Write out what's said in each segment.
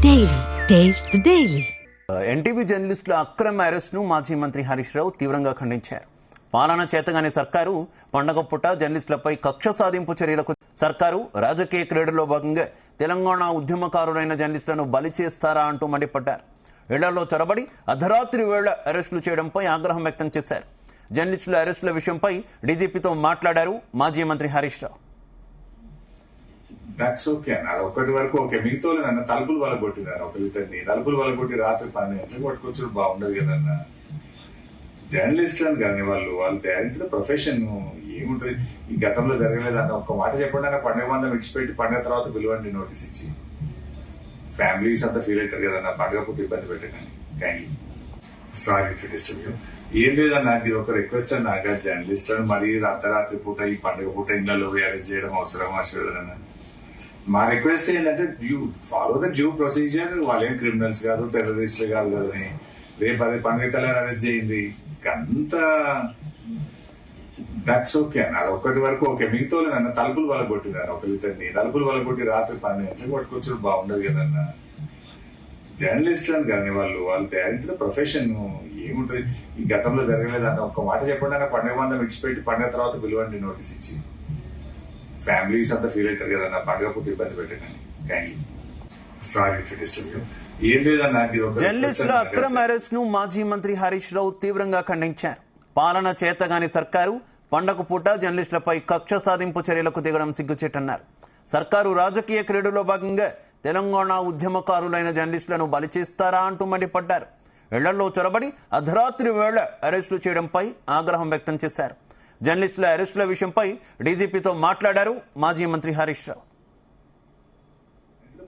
Daily. Taste the Daily. NTV జర్నలిస్టుల అక్రమ అరెస్ట్ను మాజీ మంత్రి హరీష్ రావు తీవ్రంగా ఖండించారు. పాలన చేతగానే సర్కారు పండగ పూట జర్నలిస్టులపై కక్ష సాధింపు చర్యలకు సర్కారు రాజకీయ క్రీడలో భాగంగా తెలంగాణ ఉద్యమకారులైన జర్నలిస్టులను బలి చేస్తారా అంటూ మండిపడ్డారు. ఇళ్లలో చొరబడి అర్ధరాత్రి వేళ అరెస్టులు చేయడంపై ఆగ్రహం వ్యక్తం చేశారు. జర్నలిస్టుల అరెస్టుల విషయంపై డీజీపీతో మాట్లాడారు మాజీ మంత్రి హరీష్ రావు. దట్స్ ఓకే అన్న, అది ఒక్కటి వరకు ఓకే. మిగతా నన్ను తలుపులు వల్ల కొట్టినారు, ఒకరిద్దరిని తలుపులు వల్ల కొట్టి రాత్రి 12 గంటలకు పట్టుకొచ్చుడు బాగుండదు కదన్న. జర్నలిస్ట్ అని కానీ వాళ్ళు డైరెక్ట్ ప్రొఫెషన్ ఏముంటది. ఈ గతంలో జరగలేదన్న ఒక్క మాట చెప్పండి అన్న. పండుగ మందం విడిచిపెట్టి పండుగ తర్వాత పిలువండి నోటీస్ ఇచ్చి. ఫ్యామిలీస్ అంతా ఫీల్ అవుతారు కదన్న, పండుగ పూట ఇబ్బంది పెట్టకండి. Kindly sorry to disturb you. ఏం లేదన్న, ఇది ఒక రిక్వెస్ట్ అన్న. జర్నలిస్ట్ అని మరీ అర్ధరాత్రి పూట ఈ పండుగ పూట ఇళ్లలో అరెస్ట్ చేయడం అవసరం అన్న. మా రిక్వెస్ట్ ఏంటంటే you follow the due procedure. వాళ్ళేం క్రిమినల్స్ కాదు, టెర్రరిస్టులు కాదు కదని. రేపు అదే పండుగ తెల్లారి అరెస్ట్ చేయండి. అంత దట్స్ ఓకే అన్న, అది ఒక్కటి వరకు ఓకే. మిగతా నన్ను తలుపులు వల్ల కొట్టినారు, ఒకరిద్దరిని తలుపులు వల్ల కొట్టి రాత్రి 12 గంటలకు పట్టుకొచ్చుడు బాగుండదు కదన్న. జర్నలిస్ట్ అని కానీ వాళ్ళు డైరెక్ట్ ప్రొఫెషన్ ఏముంటది. ఈ గతంలో జరగలేదన్న ఒక్క మాట చెప్పండి అన్న. పండుగ మందం విడిచిపెట్టి పండుగ తర్వాత పిలువండి నోటీస్ ఇచ్చి. ఫ్యామిలీస్ అంతా ఫీల్ అవుతారు కదన్న, పండుగ పూట ఇబ్బంది పెట్టకండి. Kindly sorry to disturb you. ఏం లేదన్న, జర్నలిస్టుల అక్రమ అరెస్ట్ను మాజీ మంత్రి హరీష్ రావు తీవ్రంగా ఖండించారు. పాలన చేతగాని సర్కారు పండగ పూట జర్నలిస్టులపై కక్ష సాధింపు చర్యలకు దిగడం సిగ్గుచేటన్నారు. సర్కారు రాజకీయ క్రీడలో భాగంగా తెలంగాణ ఉద్యమకారులైన జర్నలిస్టులను బలి చేస్తారా అంటూ మండిపడ్డారు. ఇళ్లలో చొరబడి అర్ధరాత్రి వేళ అరెస్టులు చేయడంపై ఆగ్రహం వ్యక్తం చేశారు. జర్నలిస్టుల అరెస్టుల విషయంపై డీజీపీతో మాట్లాడారు మాజీ మంత్రి హరీష్ రావు.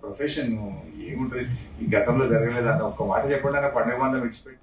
ప్రొఫెషన్ ఏముంటది. ఈ గతంలో జరగలేదన్న ఒక్క మాట చెప్పండి అన్న. పండుగ మందం విడిచిపెట్టి